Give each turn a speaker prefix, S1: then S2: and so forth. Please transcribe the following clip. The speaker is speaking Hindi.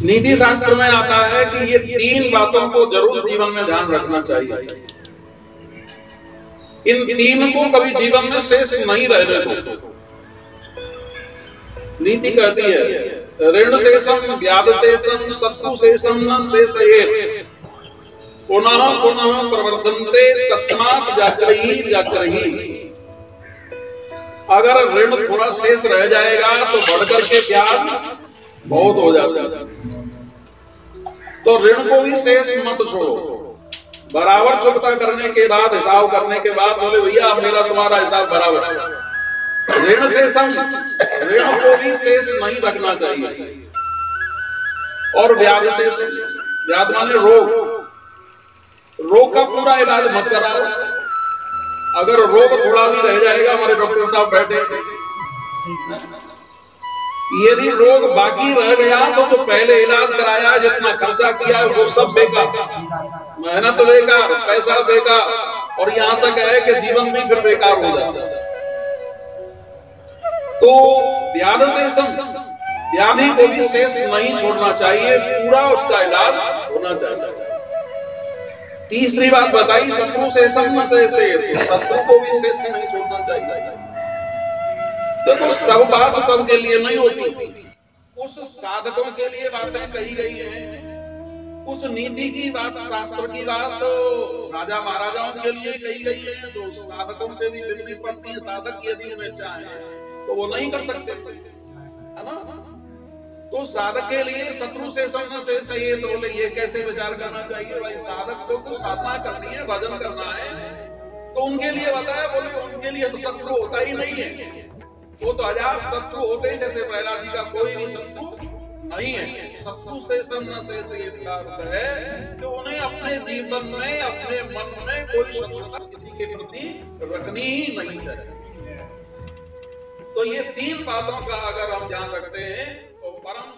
S1: नीति शास्त्र में आता है कि ये तीन बातों को जरूर जीवन में ध्यान रखना चाहिए। इन तीन को कभी जीवन में शेष नहीं रहने दो। नीति कहती है ऋण शेषम व्याध शेषम शत्रु शेषम न शेषयेत् पुनः पुनः प्रवर्धन्ते तस्मात् जाग्रही जाग्रही। अगर ऋण थोड़ा शेष रह जाएगा तो बढ़कर के ब्याज बहुत हो जाता है, तो ऋण को भी शेष मत छोड़ो। बराबर चुकता करने के बाद, हिसाब करने के बाद बोले भैया मेरा तुम्हारा हिसाब बराबर है। ऋण शेषम, ऋण को भी शेष नहीं रखना चाहिए। और व्याध शेष, व्याध माने रोग, रोग का पूरा इलाज मत कराओ। अगर रोग थोड़ा भी रह जाएगा, हमारे डॉक्टर साहब बैठे, यदि रोग बाकी रह गया तो पहले इलाज कराया, जितना खर्चा किया वो सब बेकार, मेहनत बेकार, पैसा बेकार, और यहाँ तक है कि जीवन भी फिर बेकार हो जाता है। तो व्याध शेषम, व्याधि को भी शेष नहीं छोड़ना चाहिए, पूरा उसका इलाज होना चाहिए। तीसरी बात बताई शत्रु शेषम न शेषयेत्, शत्रु को भी शेष नहीं छोड़ना चाहिए। देखो सब बात सबके लिए नहीं होती, उस साधकों के लिए बातें कही गई हैं, उस नीति की बात, शास्त्र की बात तो राजा महाराजाओं के लिए कही गई है, जो साधकों से भी विपरीत पड़ती है। साधक यदि उन्हें चाहे तो वो नहीं कर सकते, है ना। तो साधक के लिए शत्रु से समझ से सही, तो बोले ये कैसे विचार करना चाहिए भाई। साधक को तो साधना करनी है, भजन करना है, तो उनके लिए बताया, बोले उनके लिए तो शत्रु होता ही नहीं है, वो तो हजार शत्रु होते हैं, जैसे प्रहलाद जी का कोई भी शत्रु नहीं है। शत्रु से समझ से है कि उन्हें अपने जीवन में, अपने मन में कोई शत्रुता किसी के प्रति रखनी ही नहीं चाहिए। तो ये तीन बातों का अगर हम ध्यान रखते हैं तो परम